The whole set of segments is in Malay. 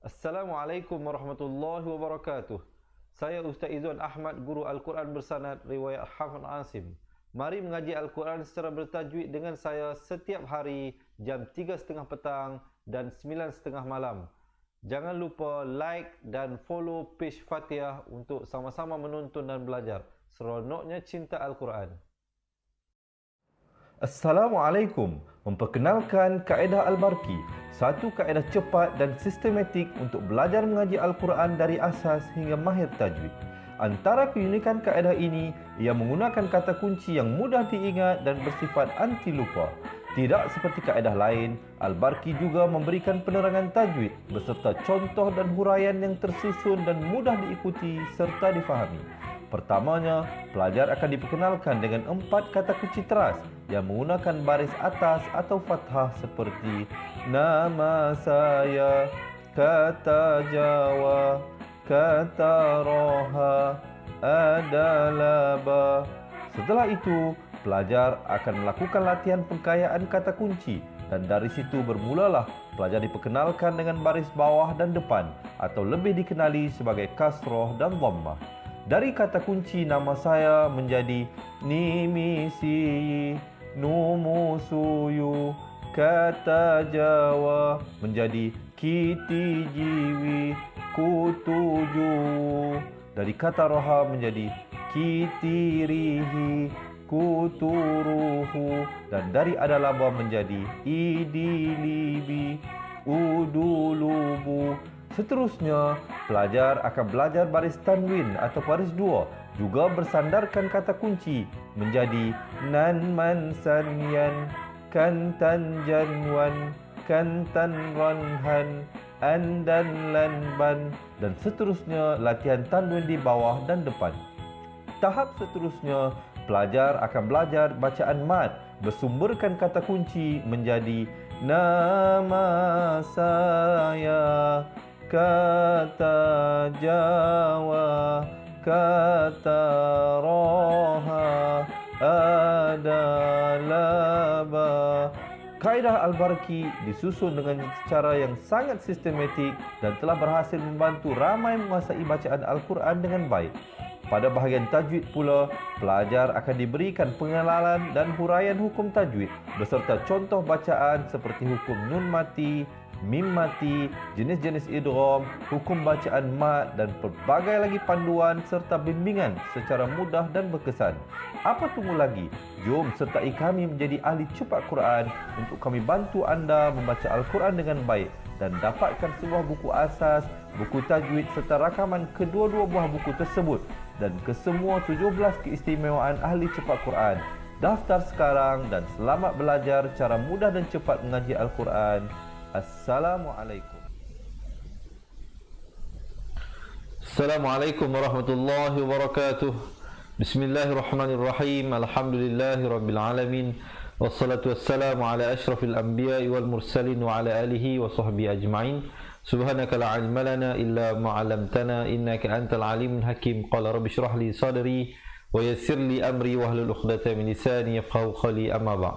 Assalamualaikum warahmatullahi wabarakatuh. Saya Ustaz Izzuan Ahmad, guru Al-Quran bersanad riwayat Hafidh Asim. Mari mengaji Al-Quran secara bertajwid dengan saya setiap hari jam 3.30 petang dan 9.30 malam. Jangan lupa like dan follow page Fatihah untuk sama-sama menonton dan belajar. Seronoknya cinta Al-Quran. Assalamualaikum. Memperkenalkan kaedah Al-Barqi, satu kaedah cepat dan sistematik untuk belajar mengaji Al-Quran dari asas hingga mahir tajwid. Antara keunikan kaedah ini, ia menggunakan kata kunci yang mudah diingat dan bersifat anti lupa. Tidak seperti kaedah lain, Al-Barqi juga memberikan penerangan tajwid beserta contoh dan huraian yang tersusun dan mudah diikuti serta difahami. Pertamanya, pelajar akan diperkenalkan dengan 4 kata kunci teras yang menggunakan baris atas atau fathah seperti nama saya, kata Jawa, kata Roha, adalah ba. Setelah itu, pelajar akan melakukan latihan pengkayaan kata kunci dan dari situ bermulalah pelajar diperkenalkan dengan baris bawah dan depan atau lebih dikenali sebagai kasroh dan dhammah. Dari kata kunci nama saya menjadi nimisi, numusuyu, kata Jawa menjadi kiti jiwi, kutuju. Dari kata roha menjadi kitirihi, kuturuhu. Dan dari adalaba menjadi idilibi, udulubu. Seterusnya, pelajar akan belajar baris tanwin atau baris dua, juga bersandarkan kata kunci menjadi nan man sanyan, kantan janwan, kantan ranhan, andan lanban, dan seterusnya latihan tanwin di bawah dan depan. Tahap seterusnya, pelajar akan belajar bacaan mad bersumberkan kata kunci menjadi nama saya, kata Jawa, kata Roha, adalah ba. Kaedah Al-Barqi disusun dengan cara yang sangat sistematik dan telah berhasil membantu ramai menguasai bacaan Al-Quran dengan baik. Pada bahagian tajwid pula, pelajar akan diberikan pengenalan dan huraian hukum tajwid beserta contoh bacaan seperti hukum nun mati, mim mati, jenis-jenis idgham, hukum bacaan mad dan pelbagai lagi panduan serta bimbingan secara mudah dan berkesan. Apa tunggu lagi? Jom sertai kami menjadi ahli cepat Quran untuk kami bantu anda membaca Al-Quran dengan baik dan dapatkan sebuah buku asas, buku tajwid serta rakaman kedua-dua buah buku tersebut dan kesemua 17 keistimewaan ahli cepat Quran. Daftar sekarang dan selamat belajar cara mudah dan cepat mengaji Al-Quran. Assalamualaikum. Assalamualaikum warahmatullahi wabarakatuh. Bismillahirrahmanirrahim. Alhamdulillahirabbil alamin. Wassalatu wassalamu ala asyrafil anbiya'i wal mursalin wa ala alihi wa sahbihi ajma'in. Subhanaka la ilma lana illa ma 'allamtana innaka antal alimul hakim. Qala rabbi shrah li sadri wa yassir li amri wahlul 'uqdatam min lisani yafqahu qawli, amma ba'd.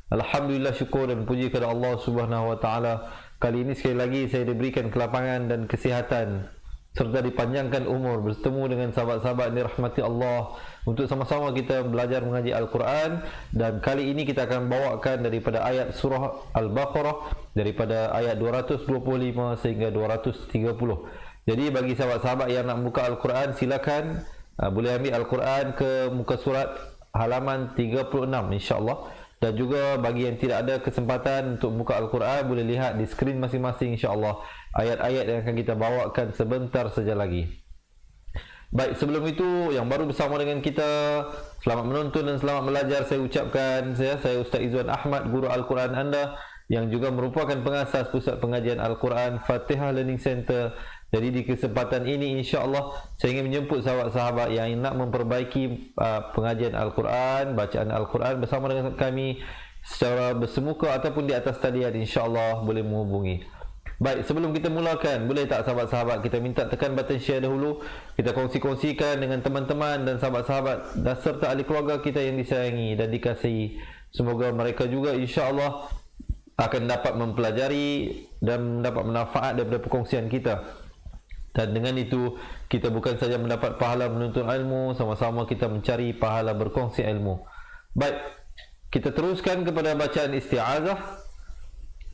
Alhamdulillah, syukur dan puji kepada Allah Subhanahu wa taala. Kali ini sekali lagi saya diberikan kelapangan dan kesihatan serta dipanjangkan umur bertemu dengan sahabat-sahabat yang dirahmati Allah untuk sama-sama kita belajar mengaji Al-Quran. Dan kali ini kita akan bawakan daripada ayat surah Al-Baqarah daripada ayat 225 sehingga 230. Jadi bagi sahabat-sahabat yang nak buka Al-Quran, silakan boleh ambil Al-Quran ke muka surat halaman 36 insya-Allah. Dan juga bagi yang tidak ada kesempatan untuk buka Al-Quran, boleh lihat di skrin masing-masing insya-Allah ayat-ayat yang akan kita bawakan sebentar saja lagi. Baik, sebelum itu yang baru bersama dengan kita, selamat menonton dan selamat belajar saya ucapkan. Saya Ustaz Izzuan Ahmad, guru Al-Quran anda yang juga merupakan pengasas pusat pengajian Al-Quran Fatihah Learning Center. Jadi di kesempatan ini insya-Allah saya ingin menjemput sahabat-sahabat yang nak memperbaiki pengajian Al-Quran, bacaan Al-Quran bersama dengan kami secara bersemuka ataupun di atas talian, insya-Allah boleh menghubungi. Baik, sebelum kita mulakan, boleh tak sahabat-sahabat kita minta tekan button share dahulu. Kita kongsi-kongsikan dengan teman-teman dan sahabat-sahabat dan serta ahli keluarga kita yang disayangi dan dikasihi. Semoga mereka juga insya-Allah akan dapat mempelajari dan mendapat manfaat daripada perkongsian kita. Dan dengan itu kita bukan saja mendapat pahala menuntut ilmu, sama-sama kita mencari pahala berkongsi ilmu. Baik, kita teruskan kepada bacaan isti'azah.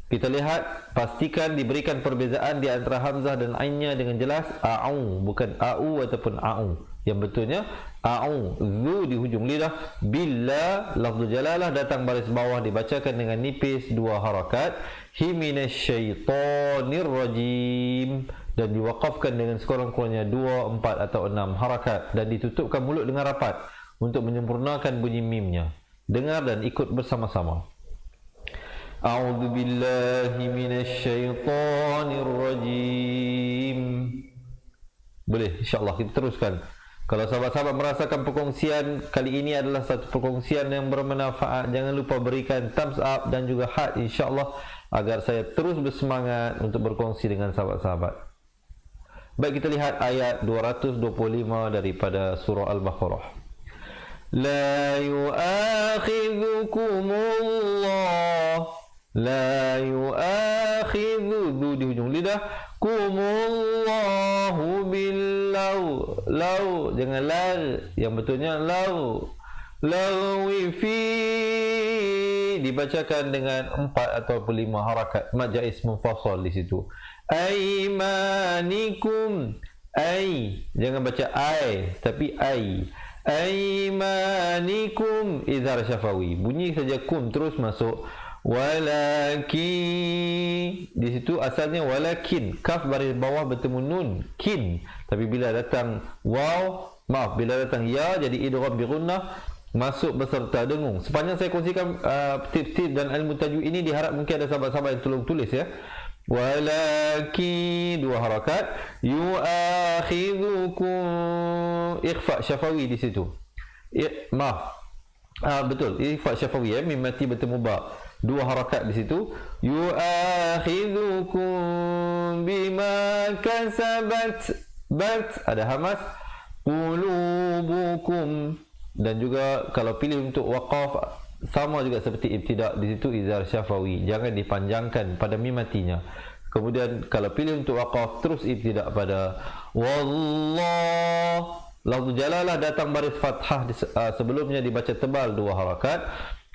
Kita lihat, pastikan diberikan perbezaan di antara hamzah dan ainnya dengan jelas. A'u, bukan a'u ataupun a'u. Yang betulnya a'u, zu di hujung lidah. Bila lafzul jalalah datang baris bawah dibacakan dengan nipis 2 harakat. Hi minasyaitonir rajim, dan diwaqafkan dengan sekurang-kurangnya 2, 4 atau 6 harakat, dan ditutupkan mulut dengan rapat untuk menyempurnakan bunyi mimnya. Dengar dan ikut bersama-sama. A'udzu billahi minasyaitonir rajim. Boleh, insya-Allah kita teruskan. Kalau sahabat-sahabat merasakan perkongsian kali ini adalah satu perkongsian yang bermanfaat, jangan lupa berikan thumbs up dan juga heart, insya-Allah, agar saya terus bersemangat untuk berkongsi dengan sahabat-sahabat. Baik, kita lihat ayat 225 daripada surah Al-Baqarah. La yu'akhidhukumullah, la yu'akhidhu di hujung lidah, kumullahu billau, lau jangan lar, yang betulnya lau, lawi fi, dibacakan dengan 4 atau 5 harakat, mad jaiz munfasal di situ. Aimanikum, ai, jangan baca ai tapi ai. Aimanikum, izhar syafawi, bunyi saja kum terus masuk. Walakin, di situ asalnya walakin, kaf baris bawah bertemu nun, kin, tapi bila datang waw, bila datang ya, jadi idgham bi gunnah, masuk beserta dengung. Sepanjang saya kongsikan tips-tips dan ilmu tajwid ini, diharap mungkin ada sahabat-sahabat yang tolong tulis ya. Walakin 2 harakat, yu'akhidhukum, ikhfa syafawi di situ. Betul, ikhfa syafawi ya, mim mati bertemu ba, 2 harakat di situ. Yu'akhidhukum bima kasabat, bat ada hamas, qulubukum, dan juga kalau pilih untuk waqaf sama juga seperti ibtida, di situ izhar syafawi, jangan dipanjangkan pada mim matinya. Kemudian kalau pilih untuk waqaf terus ibtida pada wallah. Lafzul jalalah datang baris fathah sebelumnya dibaca tebal 2 harakat.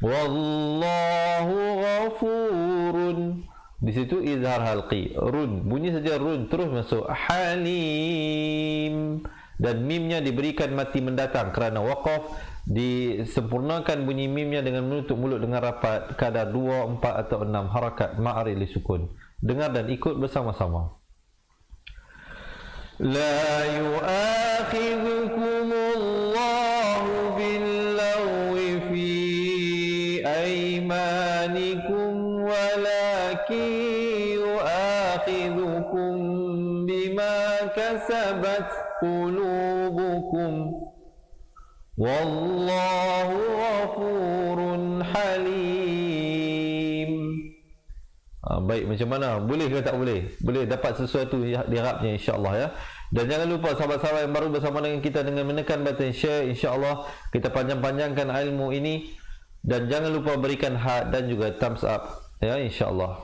Wallahu ghafurun, di situ izhar halqi, run, bunyi saja run terus masuk. Halim, dan mimnya diberikan mati mendatang kerana waqaf, disempurnakan bunyi mimnya dengan menutup mulut dengan rapat, kadar 2, 4 atau 6 harakat ma'ari li sukun. Dengar dan ikut bersama-sama. La yu'akhidhukumullahu billawwi fi aymanikum, walakin yu'akhidhukum bima kasabat qulubukum, wallahu ghafurun halim. Baik, macam mana? Boleh ke tak boleh? Boleh dapat sesuatu diharapnya, insya-Allah ya. Dan jangan lupa sahabat-sahabat yang baru bersama dengan kita, dengan menekan button share, insya-Allah kita panjang-panjangkan ilmu ini. Dan jangan lupa berikan heart dan juga thumbs up ya, insya-Allah.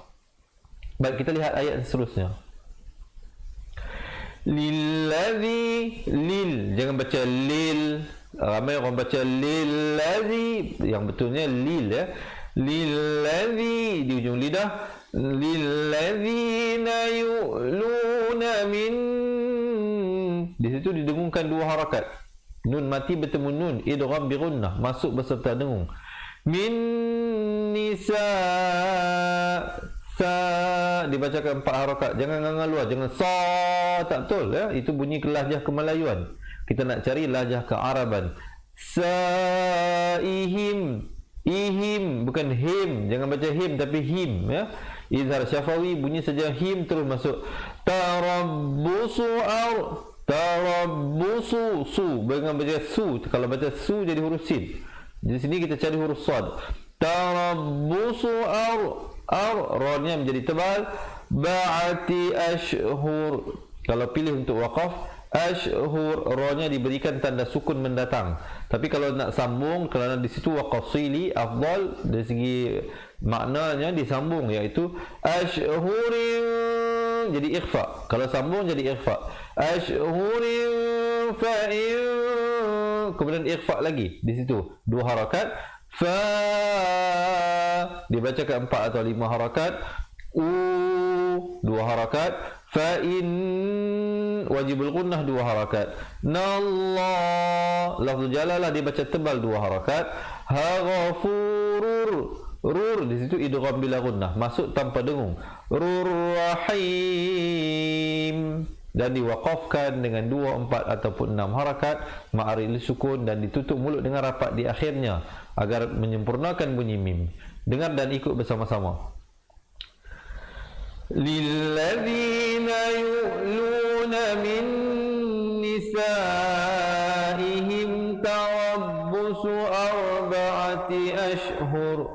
Baik, kita lihat ayat seterusnya. Lillazi, lil, jangan baca lil. Ramai orang baca lillazi, yang betulnya lil ya. Lillazi di ujung lidah, lillazina yu'luna min, di situ didengungkan 2 harakat, nun mati bertemu nun, idgham bi gunnah, masuk beserta dengung. Min nisa, sa dibacakan 4 harakat, jangan ngangal luar, jangan sa, tak betul ya, itu bunyi ke lahjah Kemelayuan. Kita nak cari lahjah Kearaban. Saihim, ihim, bukan him, jangan baca him tapi him ya. Izhar syafawi, bunyi saja him terus masuk. Tarabbusu ar, tarabbusu, su, jangan baca su. Kalau baca su jadi huruf sin. Di sini kita cari huruf sad. Tarabbusu ar, ra-nya menjadi tebal. Ba'ati ashhur, kalau pilih untuk waqaf, ashhur, ra-nya diberikan tanda sukun mendatang. Tapi kalau nak sambung, kerana di situ waqaf sili afdal dari segi maknanya disambung, iaitu ashhurin jadi ikhfa. Kalau sambung jadi ikhfa. Ashhurin fa'in, kemudian ikhfa lagi di situ 2 harakat. Fa dibacakan 4 atau 5 harakat. 2 harakat. Fa'in wajibul gunnah 2 harakat. Nallah lafzul jalalah dibaca tebal 2 harakat. Ha ghafurur, rur di situ idgham bila gunnah, masuk tanpa dengung. Rur rahim, dan diwaqafkan dengan 2, 4 ataupun 6 harakat ma'aril sukun, dan ditutup mulut dengan rapat di akhirnya agar menyempurnakan bunyi mim. Dengar dan ikut bersama-sama. Lilladzina yu'luna min nisaihim tarabbusu arba'ati ashhur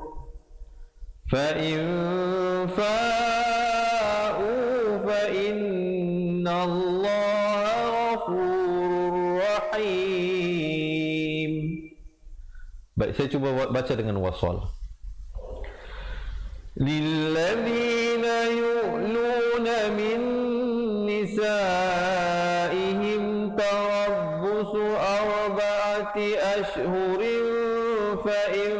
fa in fa'u fa innallaha ghafurur rahim. Baik, saya cuba baca dengan wasal. Lilladzina yu'luna min nisaihim tarabbusu arba'ati ashhurin fa in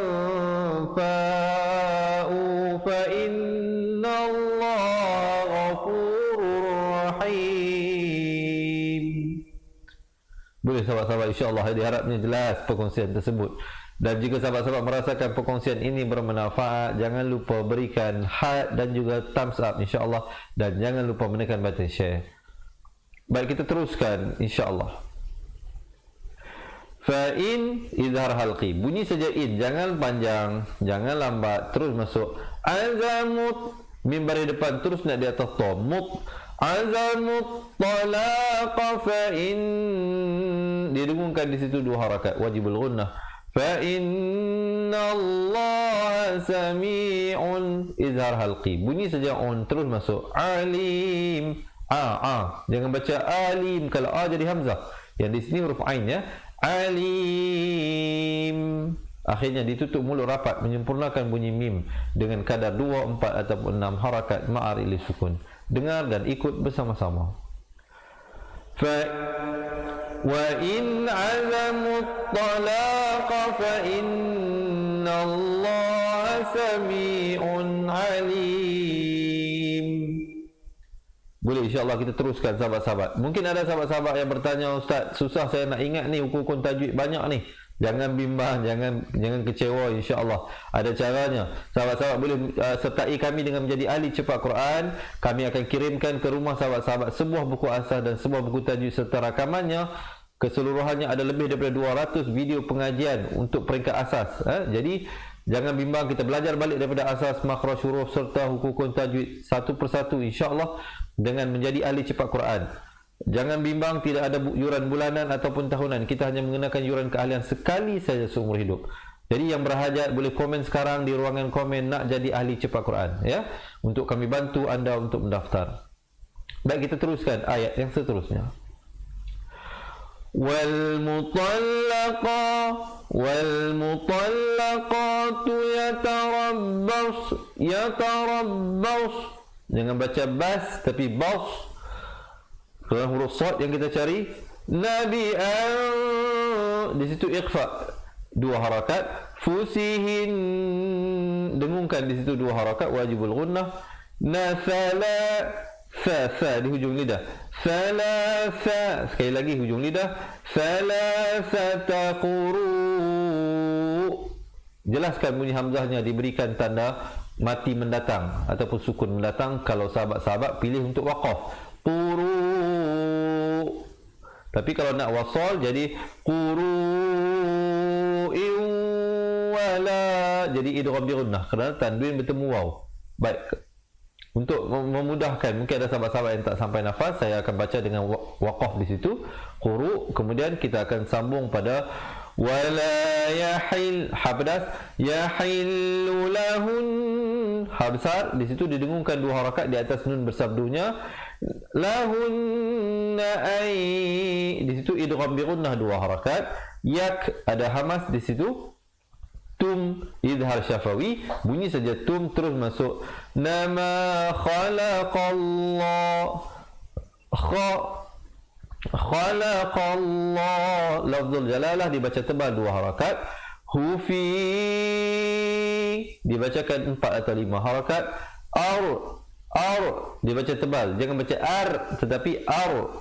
fa'u fa innallaha ghafurur rahim. Boleh sahabat-sahabat, insya-Allah diharapnya jelas perkongsian tersebut. Dan jika sahabat-sahabat merasakan perkongsian ini bermanfaat, jangan lupa berikan heart dan juga thumbs up insya-Allah, dan jangan lupa menekan button share. Baik, kita teruskan insya-Allah. Fa in izhar halqi, bunyi saja in, jangan panjang, jangan lambat, terus masuk. Azamut, mim baris depan terus nak di atas ta. Mut, azamut talaqa fa in, didengungkan di situ 2 harakat, wajibul gunnah. Fa innallaha sami'un, izhar halqi, bunyi saja on, terus masuk. Alim, jangan baca alim, kalau a jadi hamzah, yang di sini huruf ain ya. Alim, akhirnya ditutup mulut rapat, menyempurnakan bunyi mim dengan kadar 2, 4 ataupun 6 harakat ma'aril sukun. Dengar dan ikut bersama-sama. Wa in azamut talaqa fa innallaha sami'un alim. Boleh, insya-Allah kita teruskan sahabat-sahabat. Mungkin ada sahabat-sahabat yang bertanya, Ustaz, susah saya nak ingat ni hukum tajwid banyak ni. Jangan bimbang, jangan kecewa, insya-Allah ada caranya. Sahabat-sahabat boleh sertai kami dengan menjadi ahli cepat Quran. Kami akan kirimkan ke rumah sahabat-sahabat sebuah buku asas dan sebuah buku tajwid serta rakamannya. Keseluruhannya ada lebih daripada 200 video pengajian untuk peringkat asas. Jadi jangan bimbang, kita belajar balik daripada asas, makhraj huruf serta hukum tajwid satu persatu insya-Allah dengan menjadi ahli cepat Quran. Jangan bimbang, tidak ada yuran bulanan ataupun tahunan. Kita hanya mengenakan yuran keahlian sekali saja seumur hidup. Jadi yang berhajat boleh komen sekarang di ruangan komen nak jadi ahli cepat Quran ya, untuk kami bantu anda untuk mendaftar. Baik, kita teruskan ayat yang seterusnya. Wal mutallaqatu yatarabbas. Jangan baca bas tapi bas. Dalam huruf sad yang kita cari, di situ ikhfa 2 harakat. Fusihin, dengungkan di situ 2 harakat, wajibul gunnah. Nafala, fa di hujung lidah. Thalatha, sekali lagi hujung lidah. Thalathata quru, jelaskan bunyi hamzahnya, diberikan tanda mati mendatang ataupun sukun mendatang kalau sahabat-sahabat pilih untuk waqaf. Quru, tapi kalau nak wasal jadi quru'in wala, jadi idgham bi gunnah kerana tanwin bertemu waw. Baik, untuk memudahkan, mungkin ada sahabat-sahabat yang tak sampai nafas, saya akan baca dengan waqaf di situ, quru, kemudian kita akan sambung pada wala yahil, ha pedas, yahillu lahun, ha besar, di situ didengungkan 2 harakat di atas nun bersabdunya. Lahunna ay, di situ idgham bi gunnah 2 harakat. Yak, ada hamas di situ. tum idhar syafawi, bunyi saja tum terus masuk nama khalaqallah khalaqallah. Lafzul jalalah dibaca tebal 2 harakat. Hufi dibacakan 4 atau 5 harakat. Ar dibaca tebal, jangan baca ar tetapi ar.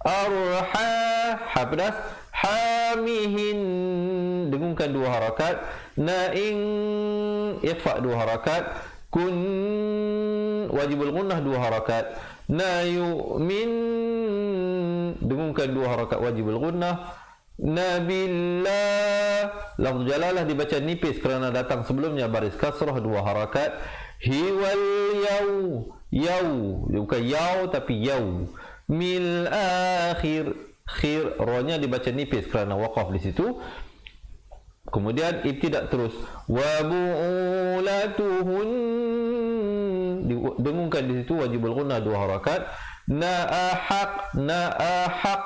Ha pedas. Hamihin dengungkan 2 harakat. Naing ikhfa 2 harakat. Kun wajibul gunnah 2 harakat. Min dengungkan 2 harakat wajibul gunnah. Nabillah lafz jalalah dibaca nipis kerana datang sebelumnya baris kasrah 2 harakat. Hiwal yau bukan yau tapi yau. Mil akhir rohnya dibaca nipis kerana waqaf di situ. Kemudian ibtidak terus. Wa bu'ulatuhun dengungkan di situ wajibul gunnah 2 harakat. Na'ahaq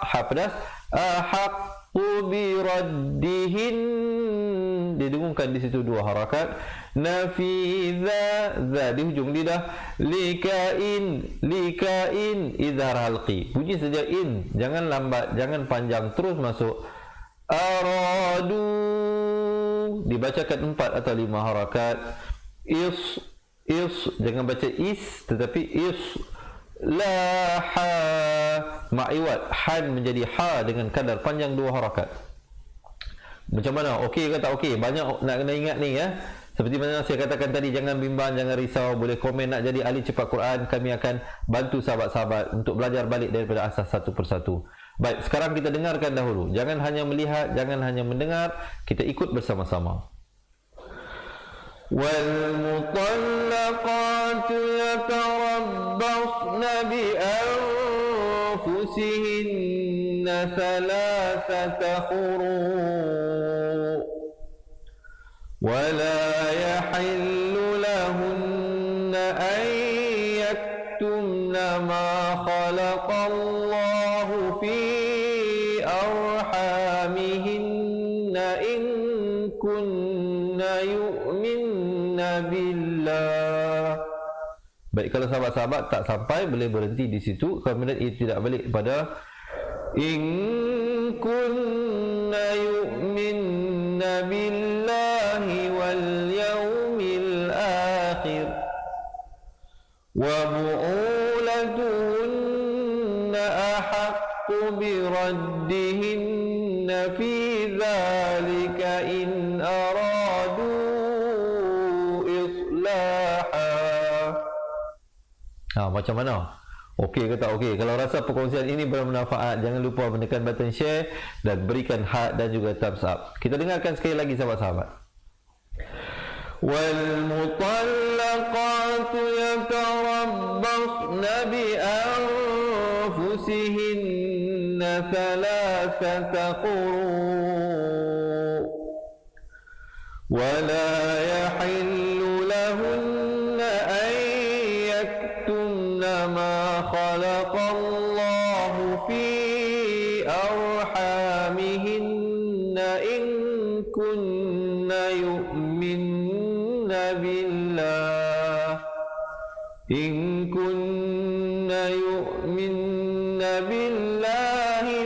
ha pedas. Ahaqu bi raddihin didengungkan di situ 2 harakat. Nafidha di hujung lidah. Likain idhar halqi, bunyi saja in, jangan lambat, jangan panjang, terus masuk. Aradu dibacakan 4 atau 5 harakat. Is jangan baca is tetapi is. Laha ma'iwat, han menjadi ha dengan kadar panjang 2 harakat. Macam mana? Okey ke tak okey? Banyak nak kena ingat ni ya. Seperti mana saya katakan tadi, jangan bimbang, jangan risau, boleh komen nak jadi ahli cepat Quran. Kami akan bantu sahabat-sahabat untuk belajar balik daripada asas satu persatu. Baik, sekarang kita dengarkan dahulu. Jangan hanya melihat, jangan hanya mendengar, kita ikut bersama-sama. وَالْمُطَلَّقَاتُ يَتَرَبَّصْنَ بِأَنفُسِهِنَّ ثَلَاثَةَ قُرُوءٍ وَلَا يَحِلُّ لَهُنَّ أَن يَكْتُمْنَ مَا خَلَقَ اللَّهُ فِي أَرْحَامِهِنَّ إِن كُنَّ يُؤْمِنَّ بِاللَّهِ. Baik, kalau sahabat-sahabat tak sampai, boleh berhenti di situ. Kemudian ia tidak balik pada in kunna yu'minna billahi wal yawmil akhir wa bu'ulatuhunna ahaqqu bi raddihinna fi dhalika in aradu islaha. Macam mana? Okey ke tak okey? Kalau rasa perkongsian ini bermanfaat, jangan lupa menekan button share dan berikan heart dan juga thumbs up. Kita dengarkan sekali lagi sahabat-sahabat. Wal mutallaqatu yatarabbasna bi anfusihinna thalathata quru' wa la yahillu lahunna an yaktumna ma khalaqa Allahu fi arhamihinna in kunna yu'minna billah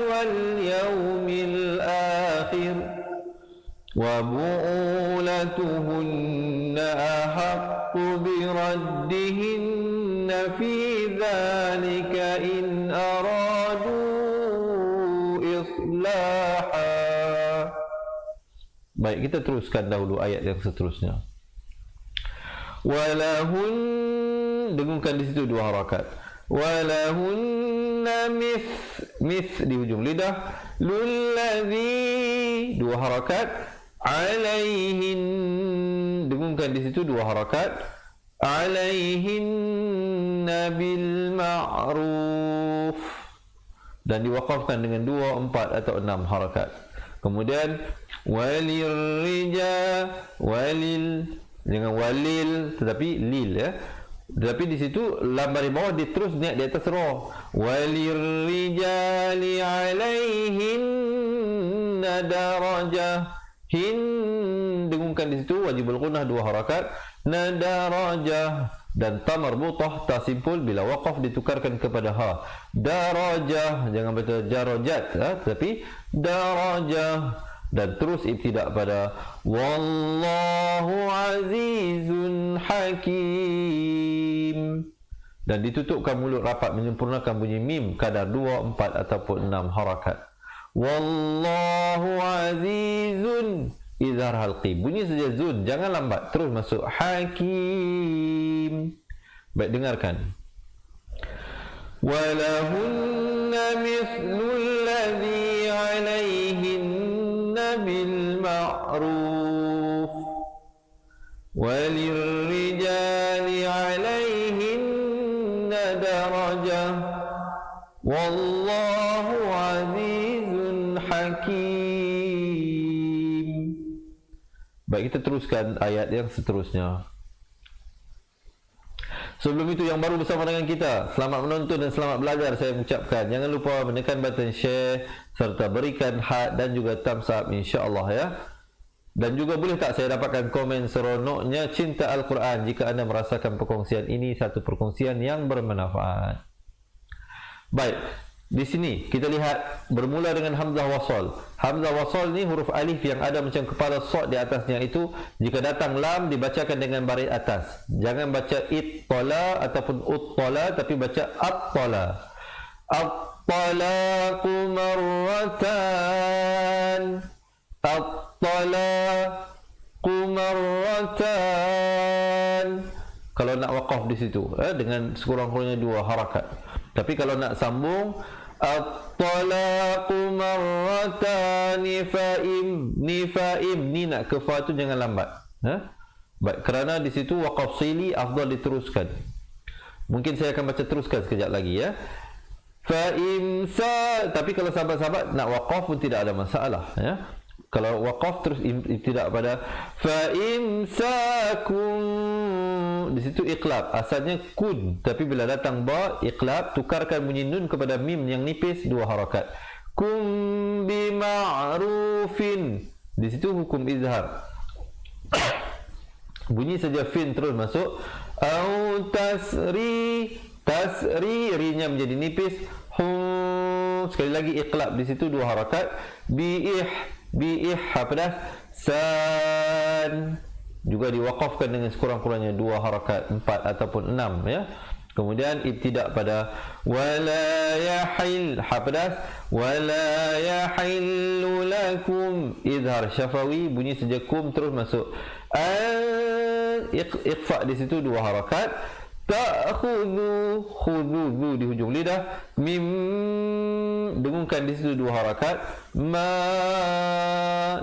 wal yawmil akhir wa bu'ulatuhunna ahaqqu bi raddihinna fi dhalika in aradu islaha. Baik, kita teruskan dahulu ayat yang seterusnya. Walahun, dengungkan di situ 2 harakat. Walahunna mith di hujung lidah. Lulladhi 2 harakat. Alaihin, dengungkan di situ 2 harakat. Alaihinna bil ma'ruf, dan diwakafkan dengan 2, 4 atau 6 harakat. Kemudian dengan walil tetapi lil ya. Tetapi di situ lambar di bawah dia terus naik di atas ra. Walirrijali alaihinna darajah. hin, dengungkan di situ wajibul gunnah 2 harakat. Nadarajah, dan ta marbutah, ta simpul bila waqaf ditukarkan kepada ha. Darajah, jangan baca darajat, tapi darajah. Dan terus ibtidak pada wallahu azizun hakim, dan ditutupkan mulut rapat menyempurnakan bunyi mim kadar 2, 4 ataupun 6 harakat. Wallahu azizun, izhar halqi, bunyi saja zun, jangan lambat, terus masuk hakim. Baik, dengarkan. Walahunna mithlul ladzi 'alaihinna bil ma'ruf walirrijali 'alaihinna darajah wallahu 'azizun hakim. Baik, kita teruskan ayat yang seterusnya. Sebelum itu, yang baru bersama dengan kita, selamat menonton dan selamat belajar saya ucapkan. Jangan lupa menekan button share serta berikan heart dan juga thumbs up, insya-Allah ya. Dan juga boleh tak saya dapatkan komen seronoknya cinta Al-Quran jika anda merasakan perkongsian ini satu perkongsian yang bermanfaat. Baik, di sini kita lihat bermula dengan hamzah wasal. Hamzah wasal ni huruf alif yang ada macam kepala sad di atasnya itu, jika datang lam dibacakan dengan baris atas. Jangan baca ittala ataupun uttala, tapi baca attala. At-talaqu marratan, at-talaqu marratan. Kalau nak waqaf di situ dengan sekurang-kurangnya 2 harakat. Tapi kalau nak sambung at-talaqu marratani fa'im, ni fa'im, ni nak ke fa tu jangan lambat. Baik, kerana di situ waqaf sili afdal diteruskan. Mungkin saya akan baca teruskan sekejap lagi ya. Fa'im sa, tapi kalau sahabat-sahabat nak waqaf pun tidak ada masalah ya. Kalau waqaf terus tidak pada fa'imsakum, di situ iqlab, asalnya kun, tapi bila datang ba iqlab, tukarkan bunyi nun kepada mim yang nipis 2 harakat. Kum bima'rufin, di situ hukum izhar. Bunyi saja fin terus masuk. Au tasri, tasri, rinya menjadi nipis. Sekali lagi iqlab, di situ 2 harakat. Bi'ih pedas san, juga diwaqafkan dengan sekurang-kurangnya 2 harakat, 4 ataupun 6 ya. Kemudian ibtidak pada wala yahil, pedas wala yahillu lakum, izhar syafawi, bunyi saja kum terus masuk. Iqfa di situ 2 harakat. Ta'khudhu, khudhu di hujung lidah. Mim, dengungkan di situ 2 harakat. Ma,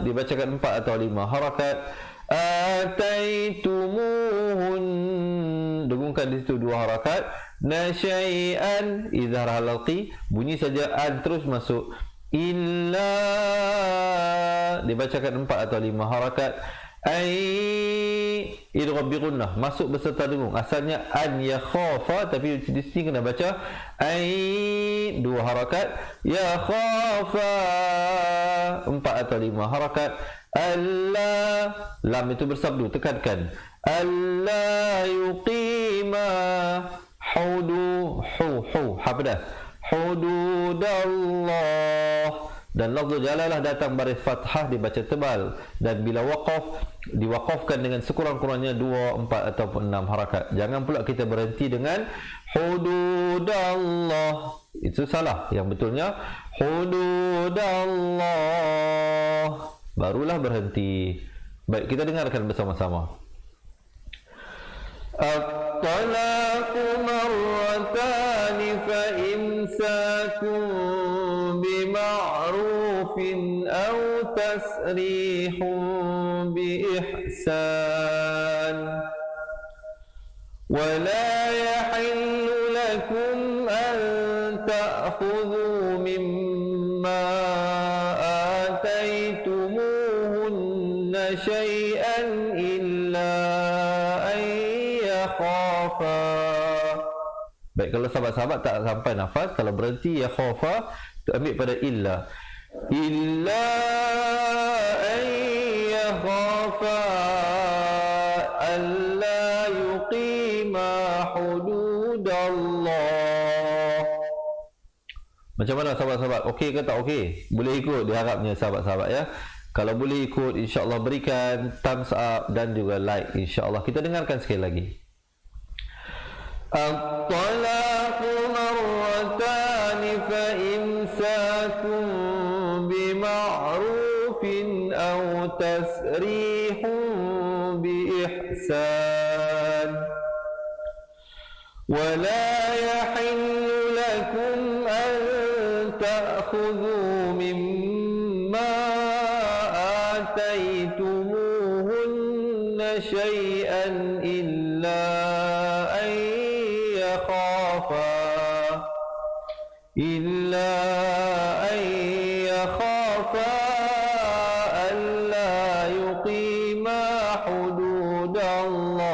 dibacakan 4 atau 5 harakat. Ataitumuhun, dengungkan di situ 2 harakat. Nasyai'an, izhar halqi, bunyi saja an terus masuk. Illa, dibacakan 4 atau 5 harakat. Idgham bi gunnah, masuk beserta dengung. Asalnya an yakhafa, tapi di sini kena baca 2 harakat. Ya khafa, 4 atau 5 harakat. Alla, lam itu bersabdu, tekankan. Alla yuqima pedas hududallah. Dan lafzul jalalah datang baris fathah dibaca tebal, dan bila waqaf diwaqafkan dengan sekurang-kurangnya 2, 4 ataupun 6 harakat. Jangan pula kita berhenti dengan hududallah, itu salah. Yang betulnya hududallah, barulah berhenti. Baik, kita dengarkan bersama-sama. At-talaqu marratani fa imsakum bima'rufin aw tasrihun bi ihsan wa la yahillu lakum an ta'khudhu mimma ataytumuhunna shay'an illa an yakhafa. Baik, kalau sahabat-sahabat tak sampai nafas, kalau berhenti ya khafa, ambil pada illa an Allah. Macam mana sahabat-sahabat? Okey ke tak okey? Boleh ikut diharapnya sahabat-sahabat ya. Kalau boleh ikut, insya-Allah berikan thumbs up dan juga like, insya-Allah. Kita dengarkan sekali lagi. At-talaqu marratan fa imsakun bima'rufin aw tasrihun bi ihsan. Wa la yahillu lakum an ta'khudhu mimma ataytumuhunna shay'an illa an yakhafa alla yuqima hududallah.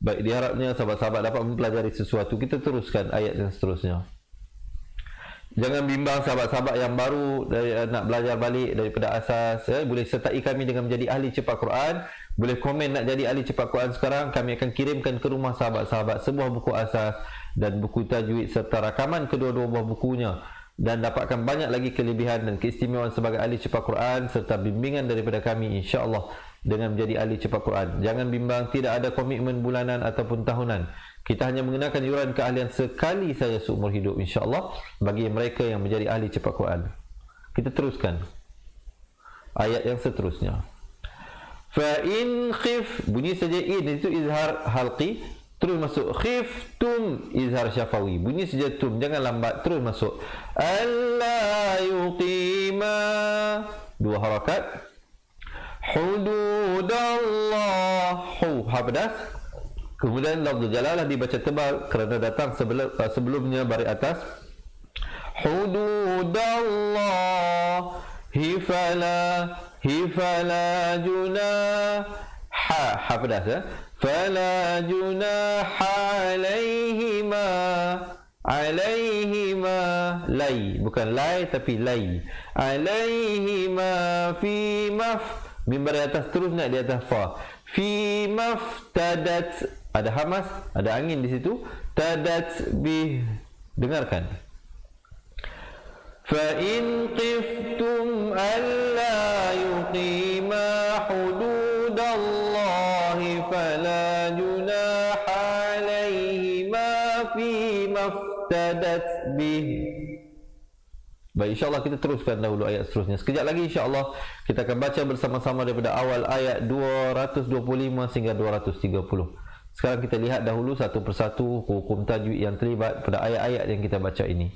Baik, diharapnya sahabat-sahabat dapat mempelajari sesuatu. Kita teruskan ayat yang seterusnya. Jangan bimbang sahabat-sahabat yang baru nak belajar balik daripada asas ya. Boleh sertai kami dengan menjadi ahli cepat Quran. Boleh komen nak jadi ahli cepat Quran sekarang. Kami akan kirimkan ke rumah sahabat-sahabat sebuah buku asas dan buku tajwid serta rakaman kedua-dua buah bukunya, dan dapatkan banyak lagi kelebihan dan keistimewaan sebagai ahli cepat Quran serta bimbingan daripada kami, insya-Allah, dengan menjadi ahli cepat Quran. Jangan bimbang, tidak ada komitmen bulanan ataupun tahunan. Kita hanya mengenakan yuran keahlian sekali saja seumur hidup, insya-Allah, bagi mereka yang menjadi ahli cepat Quran. Kita teruskan ayat yang seterusnya. Fa in khif, bunyi saja in itu izhar halqi, terus masuk. Khiftum izhar syafawi, bunyi saja tum, jangan lambat, terus masuk. Alla yuqima, dua harakat. Hududallah, hu ha pedas. Kemudian lafzul jalalah dibaca tebal kerana datang sebelumnya baris atas. Hududallah hifala junah, ha pedas ya. Fala junah alaihima, lai, bukan lai tapi lai. Alaihima fi mimbar di atas, terus nak di atas fa. Fi maftadat, ada hamas, ada angin di situ. Tadat bih, dengarkan. Fa in qiftum alla yuqima hududallahi fala junaha alaihima fi maftadat bih. Baik, insya-Allah kita teruskan dahulu ayat seterusnya. Sekejap lagi insya-Allah kita akan baca bersama-sama daripada awal ayat 225 sehingga 230. Sekarang kita lihat dahulu satu persatu hukum tajwid yang terlibat pada ayat-ayat yang kita baca ini.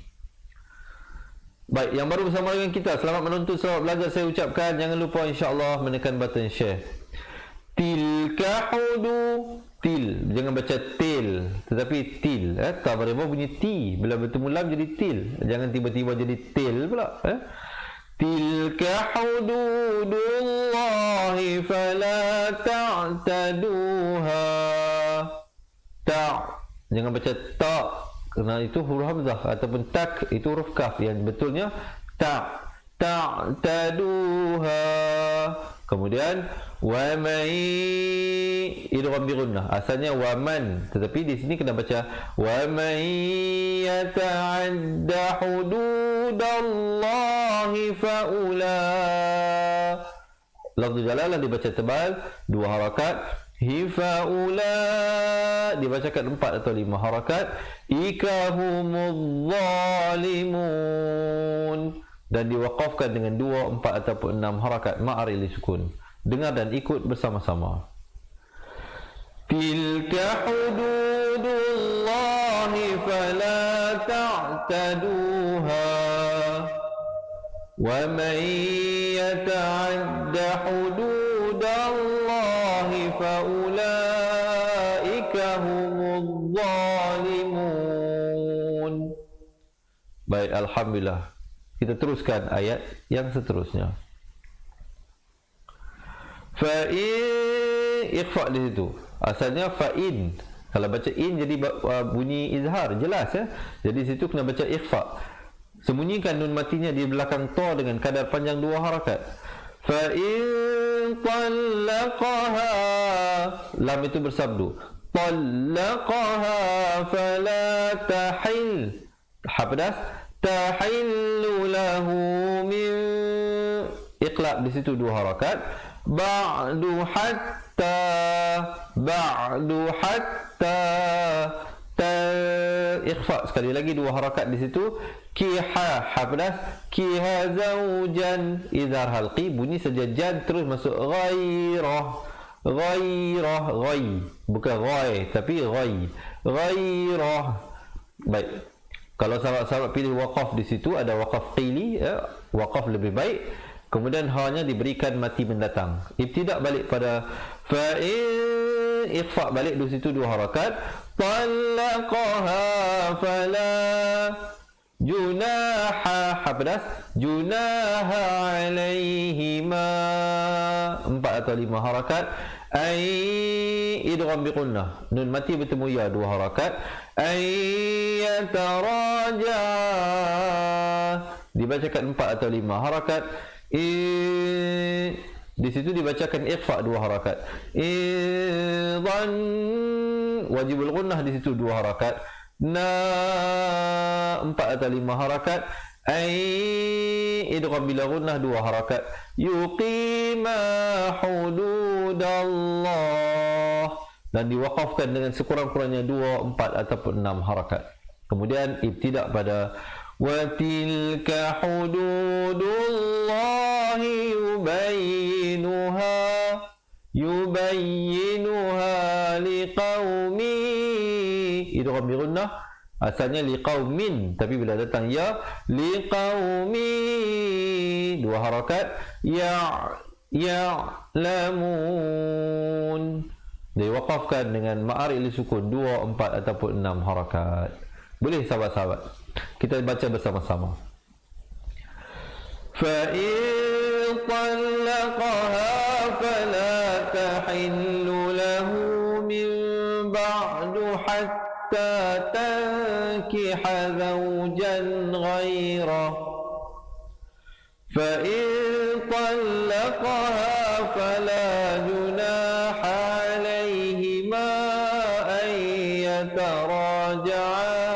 Baik, yang baru bersama dengan kita, selamat menuntut, selamat belajar saya ucapkan. Jangan lupa insya-Allah menekan button share. Tilka hudu, til, jangan baca til tetapi til, ta pada bunyi ti, bila bertemu lam jadi til, jangan tiba-tiba jadi til pula. Tilka hududullahi fala ta'taduha, ta, jangan baca ta kerana itu huruf hamzah, ataupun tak itu huruf kaf, yang betulnya ta, ta'taduha. Kemudian wa man idgham bi gunnah, asalnya wa man, tetapi di sini kena baca wa man yata'adda hududallahi faula. Lafzul jalalah dibaca tebal, dua harakat. Hifaula dibacakan 4 atau 5 harakat. Ikahumul zalimun, dan diwaqafkan dengan 2, 4 ataupun 6 harakat ma'aril sukun. Dengar dan ikut bersama-sama. Tilka hududullahi fala ta'taduha wa man yata'adda hududallahi faulaika humuz zalimun. Baik, alhamdulillah. Kita teruskan ayat yang seterusnya. Fa'in, ikhfa' di situ. Asalnya fa'in. Kalau baca in jadi bunyi izhar, jelas ya. Jadi situ kena baca ikhfa'. Sembunyikan nun matinya di belakang ta dengan kadar panjang 2 harakat. Fa'in talaqaha, lam itu bersabdu. طلقها فلا تحل pedas tahillu lahu min iqlab di situ 2 harakat ba'du hatta ikhfa sekali lagi 2 harakat di situ kiha pedas kiha zaujan idhar halqi bunyi saja jan terus masuk ghairah ghai bukan ghai tapi ghairah. Baik, kalau sahabat-sahabat pilih waqaf di situ ada waqaf qili waqaf lebih baik, kemudian hanya diberikan mati mendatang. Ibtidak balik pada fa'in ikhfa balik di situ 2 harakat talaqaha fala junaha pedas junaha alaihima 4 atau 5 harakat ay idgham biqunnah nun mati bertemu ya 2 harakat ay yataraja dibacakan 4 atau 5 harakat di situ dibacakan ikhfa 2 harakat idhan wajibul gunnah di situ 2 harakat na 4 atau 5 harakat ay idgham bila gunnah 2 harakat yuqima hududallah dan diwaqafkan dengan sekurang-kurangnya 2, 4 ataupun 6 harakat. Kemudian ibtidak pada wa tilka hududullahi yubayyinuha liqaumi idgham bi gunnah asalnya liqaumin tapi bila datang ya liqaumi 2 harakat ya'lamun diwaqafkan dengan ma'ari li sukun 2, 4 ataupun 6 harakat. Boleh sahabat-sahabat kita baca bersama-sama. Fa in talaqaha fala tahillu lahu min ba'du hatta tankiha zawjan ghairah fa in talaqaha fala junaha alayhima an yataraja'a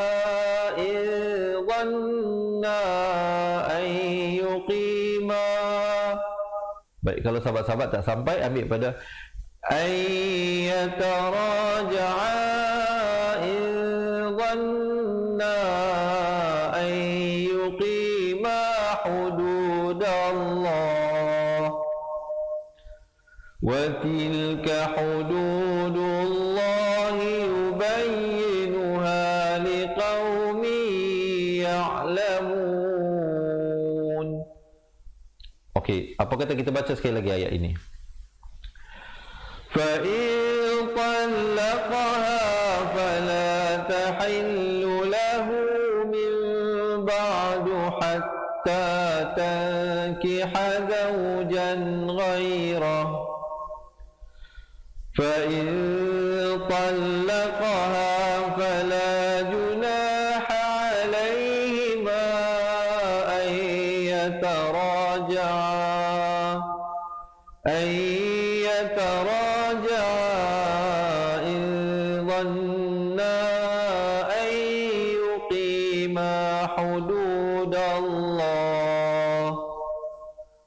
Baik, kalau sahabat-sahabat tak sampai ambil pada ayyataraja'a idhanna ayyuqima hududallah wa tilka hududullahi yubayyinuha liqaumin ya'lamun. Okey, apa kata kita baca sekali lagi ayat ini? Fa in talaqaha fala tahillu lahu min ba'du hatta tankiha zawjan ghairah fa in talaqaha fala junaha alayhima an yataraja'a أن يتراجعا إن ظنا أن يقيما حدود الله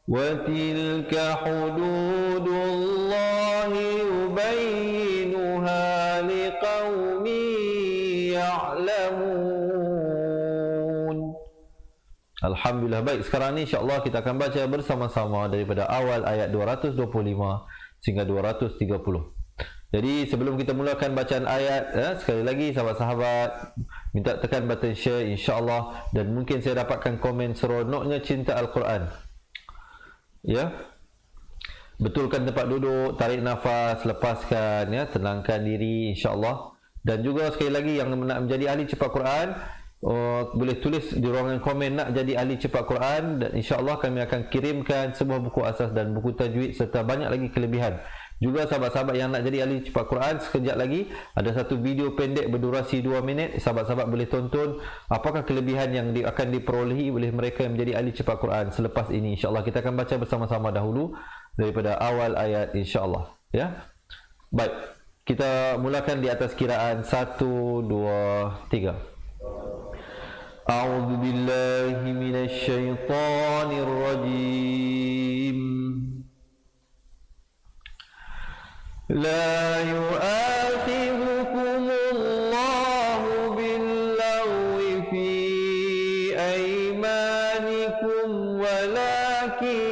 وتلك حدود الله يبينها لقوم يعلمون. Alhamdulillah. Baik, sekarang ni insya-Allah kita akan baca bersama-sama daripada awal ayat 225 sehingga 230. Jadi sebelum kita mulakan bacaan ayat, sekali lagi sahabat-sahabat minta tekan button share insya-Allah, dan mungkin saya dapatkan komen seronoknya cinta Al-Quran. Ya. Betulkan tempat duduk, tarik nafas, lepaskan, ya, tenangkan diri insya-Allah. Dan juga sekali lagi yang nak menjadi ahli cepat Quran, boleh tulis di ruangan komen nak jadi ahli cepat Quran, dan insya-Allah kami akan kirimkan sebuah buku asas dan buku tajwid serta banyak lagi kelebihan. Juga sahabat-sahabat yang nak jadi ahli cepat Quran, sekejap lagi ada satu video pendek berdurasi 2 minit, sahabat-sahabat boleh tonton apakah kelebihan yang akan diperolehi oleh mereka yang menjadi ahli cepat Quran selepas ini. Insya-Allah kita akan baca bersama-sama dahulu daripada awal ayat insya-Allah, ya. Baik. Kita mulakan di atas kiraan 1, 2, 3. A'udzu billahi minasy syaithanir rajim. La yu'akhidhukumullahu bil-laghwi fi aymanikum walakin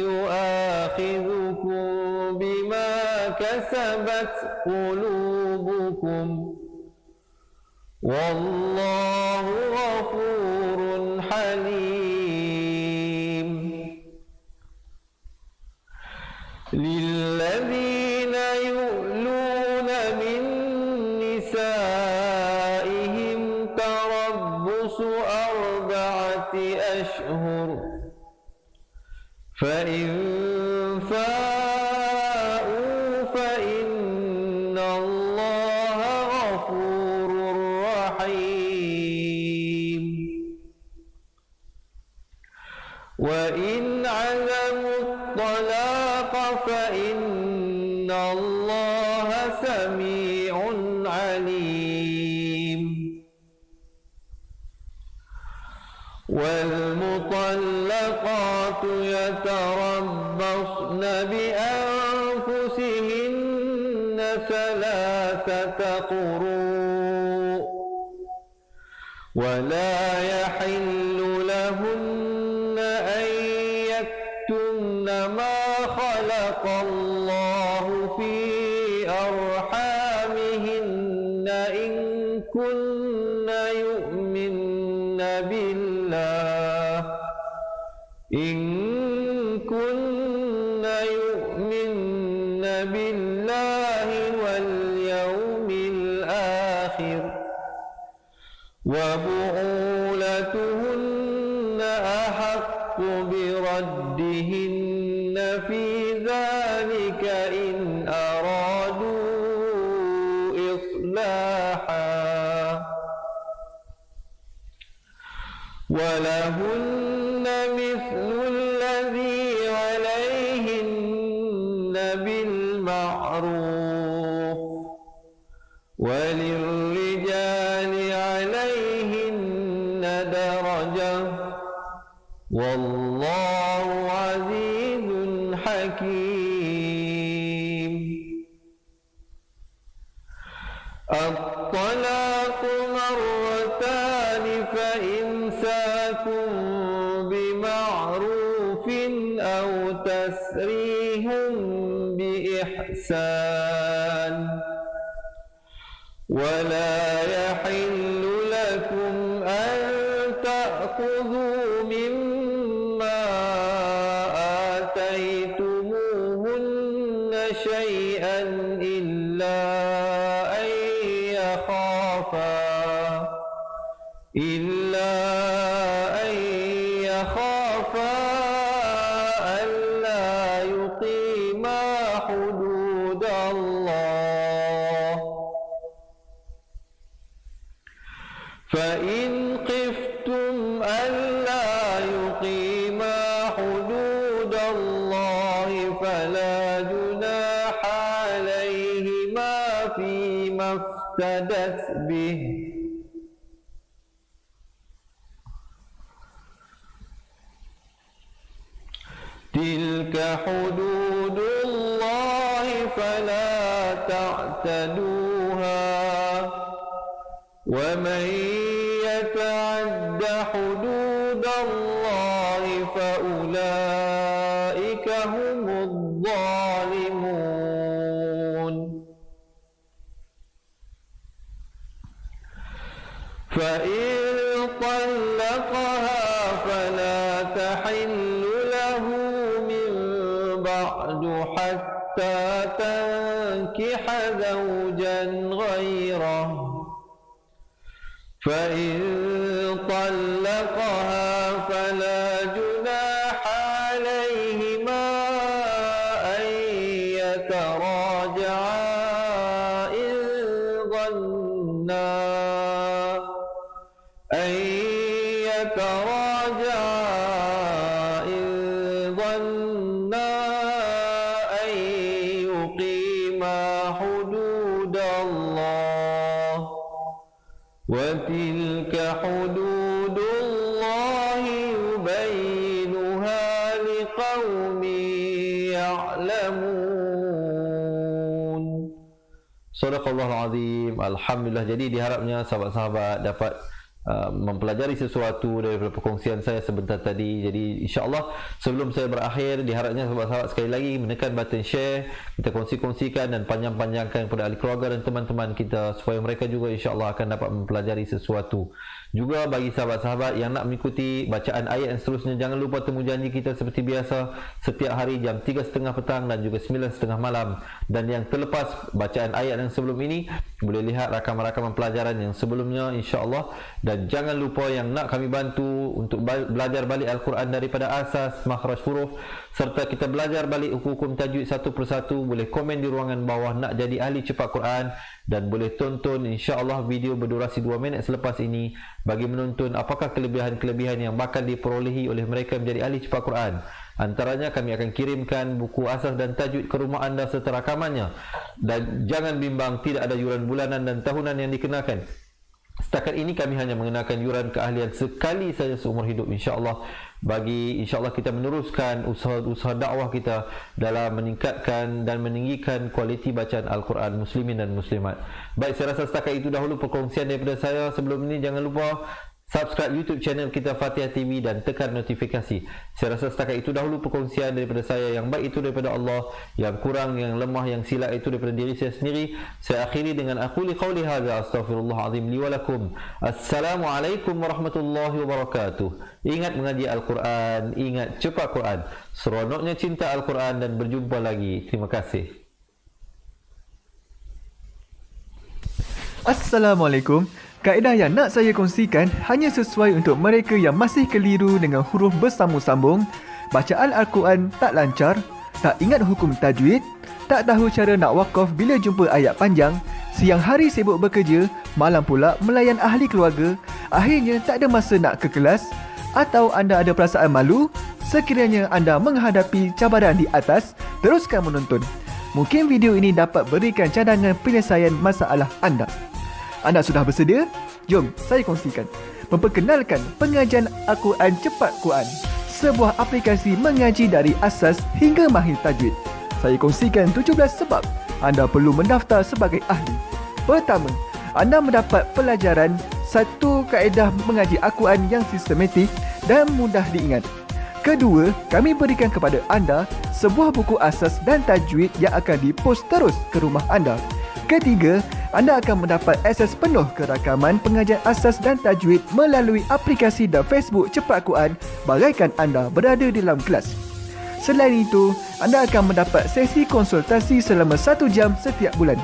yu'akhidhukum bima kasabat qulubukum wallahu ghafurun halim. Lilladzina yu'luna min nisaihim tarabbusu arba'ati ashhur fa in fa'u fa inna Allaha ghafurur rahim. Wa in 'azamu at-talaqa fa inna Allaha sami'un 'alim. Wal mutallaqatu yatarabbasna bi anfusihinna thalathata quru' wa la yahillu lahunna an yaktumna ma khalaqa Allahu fi arhamihinna in kunna yu'minna billah wal yawmil akhir wa bu'ulatuhunna ahaqqu biraddihinna fi dhalika in aradu islaha walahunna mithlu alladhi 'alayhinna bil ma'ruf walirrijali 'alayhinna darajah wallahu 'azizun hakim. At-talaqu marratani fa imsakun bima'rufin aw tasrihun bi ihsan wa la yahillu lakum an ta'khudhu mimma ataytumuhunna shay'an illa an yakhafa alla yuqima hududallah. فَإِنْ خِفْتُمْ أَلَّا يُقِيمَا حُدُودَ اللَّهِ فَلَا جُنَاحَ عَلَيْهِمَا فِيمَا افْتَدَتْ بِهِ تِلْكَ حُدُودُ اللَّهِ فَلَا تَعْتَدُوهَا وَمَنْ يَتَعَدَّ حُدُودَ اللَّهِ فَأُولَئِكَ هُمُ الظَّالِمُونَ. فَإِنْ طَلَّقَهَا فَلَا تَحِلُّ لَهُ مِنْ بَعْدُ حَتَّى تَنْكِحَ زَوْجًا غَيْرَهُ فَإِنْ طَلَّقَهَا فَلَا جُنَاحَ عَلَيْهِمَا أَنْ يَتَرَاجَعَا إِنْ ظَنَّا أَنْ يُقِيمَا حُدُودَ وَتِلْكَ حُدُودُ اللَّهِ يُبَيِّنُهَا لِقَوْمٍ يَعْلَمُونَ. Sadaqallahul Azim. Alhamdulillah. Jadi diharapnya sahabat-sahabat dapat mempelajari sesuatu daripada perkongsian saya sebentar tadi. Jadi insya-Allah sebelum saya berakhir, diharapnya sahabat-sahabat sekali lagi menekan button share, kita kongsi-kongsikan dan panjang-panjangkan kepada ahli keluarga dan teman-teman kita supaya mereka juga insya-Allah akan dapat mempelajari sesuatu. Juga bagi sahabat-sahabat yang nak mengikuti bacaan ayat yang seterusnya, jangan lupa temu janji kita seperti biasa setiap hari jam 3.30 petang dan juga 9.30 malam. Dan yang terlepas bacaan ayat yang sebelum ini, boleh lihat rakaman-rakaman pelajaran yang sebelumnya insya-Allah. Dan jangan lupa yang nak kami bantu untuk belajar balik Al-Quran daripada asas, makhraj huruf, serta kita belajar balik hukum-hukum tajwid satu persatu, boleh komen di ruangan bawah nak jadi ahli cepat Quran. Dan boleh tonton insya-Allah video berdurasi 2 minit selepas ini bagi menonton apakah kelebihan-kelebihan yang bakal diperolehi oleh mereka menjadi ahli cepat Quran. Antaranya kami akan kirimkan buku asas dan tajwid ke rumah anda serta rakamannya. Dan jangan bimbang, tidak ada yuran bulanan dan tahunan yang dikenakan. Setakat ini kami hanya mengenakan yuran keahlian sekali saja seumur hidup insya-Allah, bagi insya-Allah kita meneruskan usaha dakwah kita dalam meningkatkan dan meninggikan kualiti bacaan Al-Quran muslimin dan muslimat. Baik, saya rasa setakat itu dahulu perkongsian daripada saya. Sebelum ini jangan lupa subscribe YouTube channel kita Fatihah TV dan tekan notifikasi. Saya rasa setakat itu dahulu perkongsian daripada saya. Yang baik itu daripada Allah, yang kurang, yang lemah, yang silap itu daripada diri saya sendiri. Saya akhiri dengan aquli qauli hadza astaghfirullahalazim li wa lakum. Assalamualaikum warahmatullahi wabarakatuh. Ingat mengaji Al-Quran, ingat cepat Quran. Seronoknya cinta Al-Quran dan berjumpa lagi. Terima kasih. Assalamualaikum. Kaedah yang nak saya kongsikan hanya sesuai untuk mereka yang masih keliru dengan huruf bersambung-sambung, bacaan Al-Quran tak lancar, tak ingat hukum tajwid, tak tahu cara nak wakaf bila jumpa ayat panjang, siang hari sibuk bekerja, malam pula melayan ahli keluarga, akhirnya tak ada masa nak ke kelas, atau anda ada perasaan malu. Sekiranya anda menghadapi cabaran di atas, teruskan menonton. Mungkin video ini dapat berikan cadangan penyelesaian masalah anda. Anda sudah bersedia? Jom saya kongsikan. Memperkenalkan pengajian Al-Quran Cepat Quran, sebuah aplikasi mengaji dari asas hingga mahir tajwid. Saya kongsikan 17 sebab anda perlu mendaftar sebagai ahli. Pertama, anda mendapat pelajaran satu kaedah mengaji Al-Quran yang sistematik dan mudah diingat. Kedua, kami berikan kepada anda sebuah buku asas dan tajwid yang akan dipost terus ke rumah anda. Ketiga, anda akan mendapat akses penuh ke rakaman pengajian asas dan tajwid melalui aplikasi dan Facebook Cepat Quran bagaikan anda berada di dalam kelas. Selain itu, anda akan mendapat sesi konsultasi selama 1 jam setiap bulan.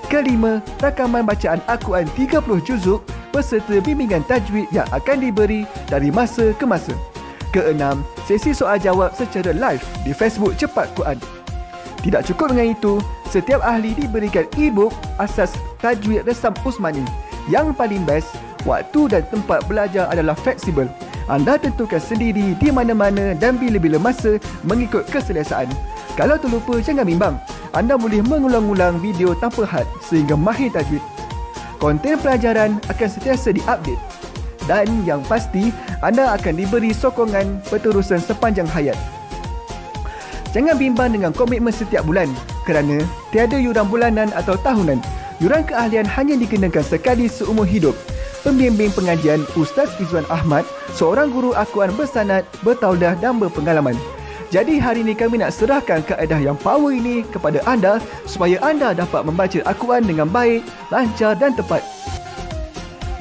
Kelima, rakaman bacaan Al-Quran 30 juzuk beserta bimbingan tajwid yang akan diberi dari masa ke masa. Keenam, sesi soal jawab secara live di Facebook Cepat Quran. Tidak cukup dengan itu, setiap ahli diberikan e-book asas tajwid Resam Usmani. Yang paling best, waktu dan tempat belajar adalah fleksibel. Anda tentukan sendiri di mana-mana dan bila-bila masa mengikut keselesaan. Kalau terlupa, jangan bimbang. Anda boleh mengulang-ulang video tanpa had sehingga mahir tajwid. Konten pelajaran akan sentiasa diupdate. Dan yang pasti, anda akan diberi sokongan berterusan sepanjang hayat. Jangan bimbang dengan komitmen setiap bulan kerana tiada yuran bulanan atau tahunan. Yuran keahlian hanya dikenakan sekali seumur hidup. Pembimbing pengajian Ustaz Izwan Ahmad, seorang guru Al-Quran bersanad, bertauliah dan berpengalaman. Jadi hari ini kami nak serahkan kaedah yang power ini kepada anda supaya anda dapat membaca Al-Quran dengan baik, lancar dan tepat.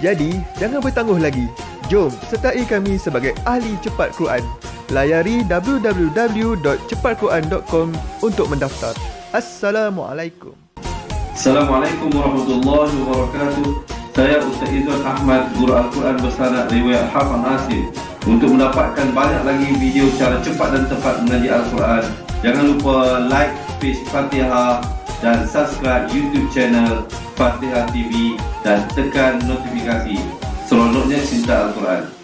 Jadi, jangan bertangguh lagi. Jom sertai kami sebagai ahli cepat Quran. Layari www.cepatquran.com untuk mendaftar. Assalamualaikum. Assalamualaikum warahmatullahi wabarakatuh. Saya Ustaz Izwan Ahmad, guru Al-Quran bersanad riwayat Hafaz Nasir. Untuk mendapatkan banyak lagi video cara cepat dan tepat mengaji Al-Quran, jangan lupa like page Fatihah dan subscribe YouTube channel Fatihah TV dan tekan notifikasi. Seronoknya cinta Al-Quran.